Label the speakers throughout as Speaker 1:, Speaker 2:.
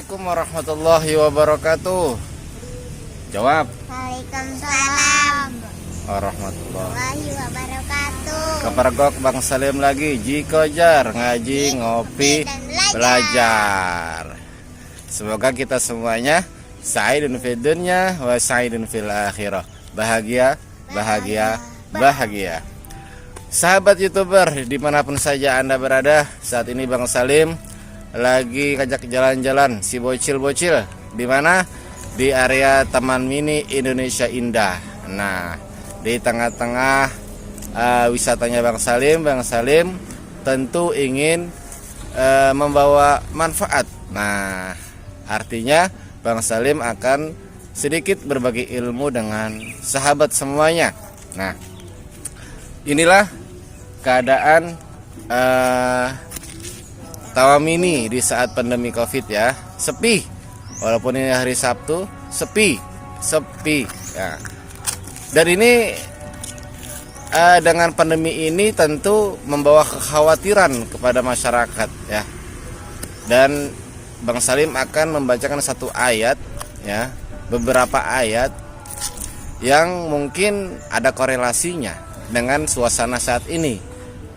Speaker 1: Assalamualaikum warahmatullahi wabarakatuh. Jawab.
Speaker 2: Waalaikumsalam
Speaker 1: Warahmatullahi
Speaker 2: wabarakatuh.
Speaker 1: Kepergok Bang Salim lagi Jikojar ngaji ngopi belajar. Semoga kita semuanya sa'idun fid dunya wa sa'idun fil akhirah. Bahagia, bahagia, bahagia. Sahabat YouTuber dimanapun saja Anda berada, saat ini Bang Salim lagi ngajak jalan-jalan si bocil-bocil. Di mana? Di area Taman Mini Indonesia Indah. Nah, di tengah-tengah wisatanya Bang Salim tentu ingin membawa manfaat. Nah, artinya Bang Salim akan sedikit berbagi ilmu dengan sahabat semuanya. Nah, inilah keadaan Taman Mini di saat pandemi Covid ya. Sepi. Walaupun ini hari Sabtu, sepi ya. Dan ini dengan pandemi ini tentu membawa kekhawatiran kepada masyarakat ya. Dan Bang Salim akan membacakan satu ayat ya, beberapa ayat yang mungkin ada korelasinya dengan suasana saat ini,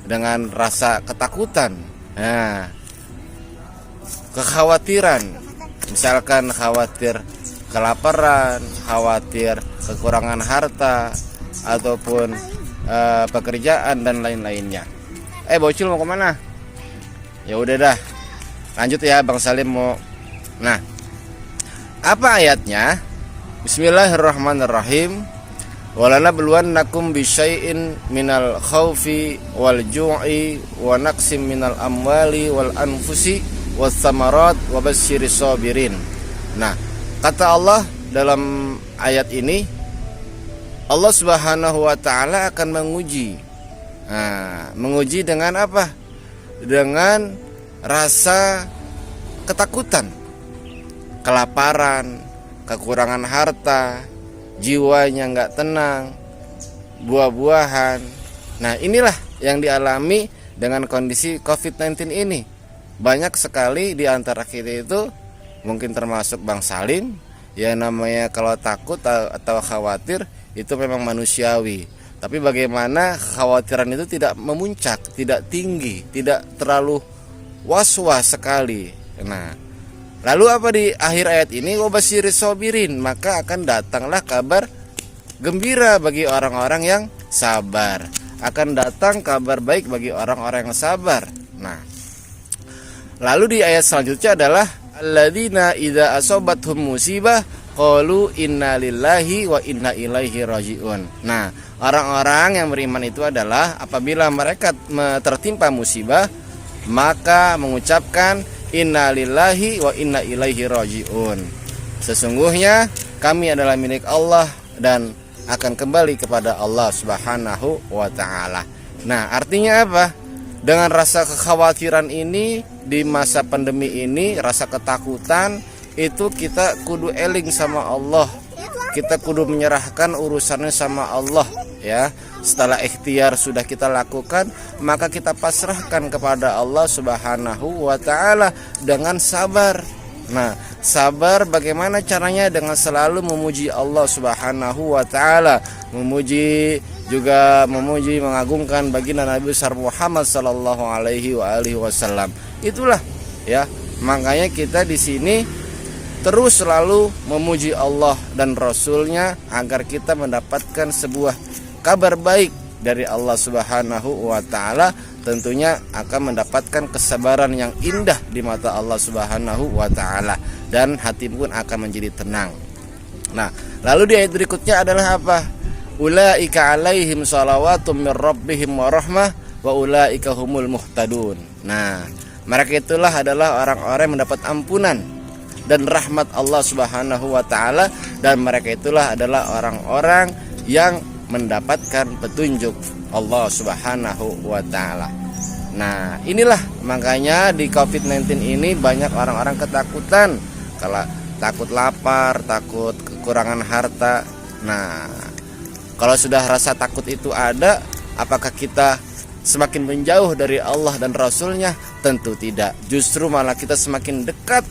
Speaker 1: dengan rasa ketakutan, nah, kekhawatiran. Misalkan khawatir kelaparan, khawatir kekurangan harta, ataupun pekerjaan dan lain-lainnya. Bocil mau kemana? Ya udah dah, lanjut ya Bang Salim mau. Nah, apa ayatnya? Bismillahirrahmanirrahim. Walanabluwannakum bisyai'in minal khaufi wal ju'i wa naqsim minal amwali wal anfusi wassamarat wabasyiris sabirin. Nah, kata Allah dalam ayat ini, Allah Subhanahu wa taala akan menguji. Nah, menguji dengan apa? Dengan rasa ketakutan, kelaparan, kekurangan harta, jiwanya enggak tenang, buah-buahan. Nah, inilah yang dialami dengan kondisi COVID-19 ini. Banyak sekali di antara kita itu, mungkin termasuk Bang Salim, ya namanya kalau takut atau khawatir itu memang manusiawi. Tapi bagaimana kekhawatiran itu tidak memuncak, tidak tinggi, tidak terlalu was-was sekali. Nah, lalu apa di akhir ayat ini? Wabasyiris sabirin, maka akan datanglah kabar gembira bagi orang-orang yang sabar. Akan datang kabar baik bagi orang-orang yang sabar. Nah, lalu di ayat selanjutnya adalah alladzina idza asabathum musibah qalu inna lillahi wa inna ilaihi rajiun. Nah, orang-orang yang beriman itu adalah apabila mereka tertimpa musibah, maka mengucapkan inna lillahi wa inna ilaihi rajiun. Sesungguhnya kami adalah milik Allah dan akan kembali kepada Allah Subhanahu wa taala. Nah, artinya apa? Dengan rasa kekhawatiran ini di masa pandemi ini, rasa ketakutan itu kita kudu eling sama Allah. Kita kudu menyerahkan urusannya sama Allah ya. Setelah ikhtiar sudah kita lakukan, maka kita pasrahkan kepada Allah Subhanahu wa taala dengan sabar. Nah, sabar bagaimana caranya? Dengan selalu memuji Allah Subhanahu wa taala, memuji mengagungkan baginda Nabi besar Muhammad sallallahu alaihi wasallam. Itulah ya, makanya kita di sini terus selalu memuji Allah dan Rasulnya agar kita mendapatkan sebuah kabar baik dari Allah Subhanahu wa taala, tentunya akan mendapatkan kesabaran yang indah di mata Allah Subhanahu wa taala dan hati pun akan menjadi tenang. Nah, lalu di ayat berikutnya adalah apa? Ulaika alaihim shalawatum mir rabbihim wa rahmah wa ulaika humul muhtadun. Nah, mereka itulah adalah orang-orang yang mendapat ampunan dan rahmat Allah Subhanahu wa taala, dan mereka itulah adalah orang-orang yang mendapatkan petunjuk Allah Subhanahu wa taala. Nah, inilah makanya di COVID-19 ini banyak orang-orang ketakutan, kalau takut lapar, takut kekurangan harta. Nah, kalau sudah rasa takut itu ada, apakah kita semakin menjauh dari Allah dan Rasulnya? Tentu tidak. Justru malah kita semakin dekat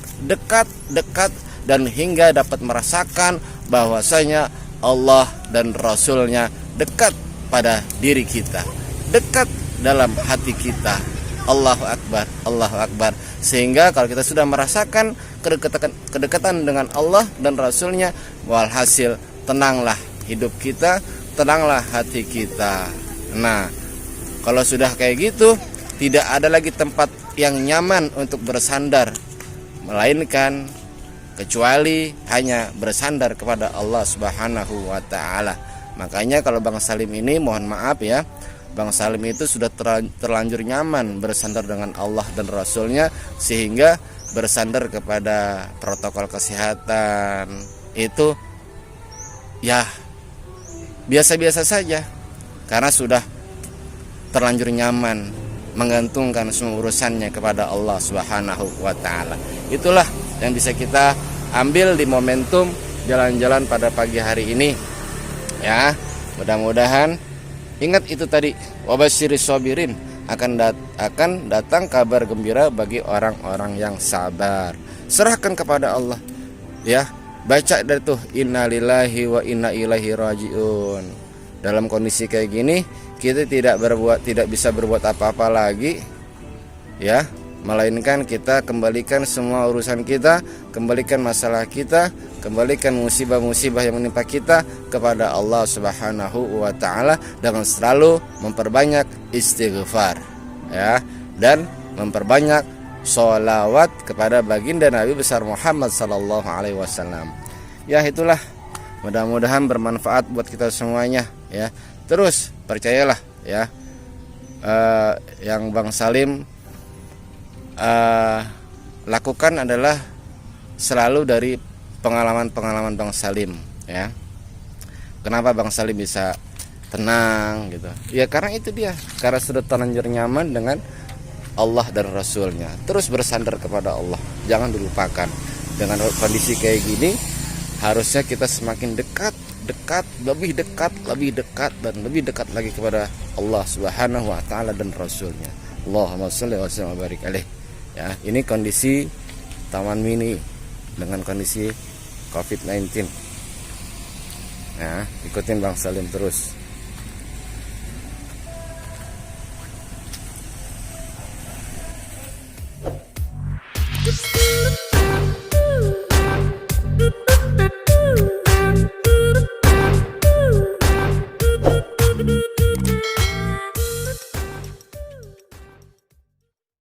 Speaker 1: dan hingga dapat merasakan bahwasanya Allah dan Rasulnya dekat pada diri kita, dekat dalam hati kita. Allahu Akbar. Sehingga kalau kita sudah merasakan kedekatan dengan Allah dan Rasulnya, walhasil tenanglah hidup kita, tenanglah hati kita. Nah, kalau sudah kayak gitu, tidak ada lagi tempat yang nyaman untuk bersandar, melainkan kecuali hanya bersandar kepada Allah Subhanahu wa taala. Makanya kalau Bang Salim ini, mohon maaf ya, Bang Salim itu sudah terlanjur nyaman bersandar dengan Allah dan Rasulnya, sehingga bersandar kepada protokol kesehatan itu ya biasa-biasa saja, karena sudah terlanjur nyaman menggantungkan semua urusannya kepada Allah Subhanahu wa taala. Itulah yang bisa kita ambil di momentum jalan-jalan pada pagi hari ini ya. Mudah-mudahan ingat itu tadi, wabasyiris sabirin, akan datang kabar gembira bagi orang-orang yang sabar. Serahkan kepada Allah ya. Baca dari tuh innalillahi wa inna ilaihi rajiun. Dalam kondisi kayak gini kita tidak bisa berbuat apa-apa lagi ya, melainkan kita kembalikan semua urusan kita, kembalikan masalah kita, kembalikan musibah-musibah yang menimpa kita kepada Allah Subhanahu wa taala dengan selalu memperbanyak istighfar ya, dan memperbanyak sholawat kepada baginda Nabi besar Muhammad sallallahu alaihi wasallam. Ya itulah, mudah-mudahan bermanfaat buat kita semuanya ya. Terus percayalah ya, yang Bang Salim lakukan adalah selalu dari pengalaman-pengalaman Bang Salim ya. Kenapa Bang Salim bisa tenang gitu? Ya karena itu dia, karena sudah terlanjur nyaman dengan Allah dan Rasulnya. Terus bersandar kepada Allah, jangan dilupakan. Dengan kondisi kayak gini harusnya kita semakin lebih dekat lagi kepada Allah Subhanahu wa taala dan Rasulnya. Allahumma shalli wa sallim wa barik alaih. Ya, ini kondisi Taman Mini dengan kondisi COVID-19. Ya, ikutin Bang Salim terus.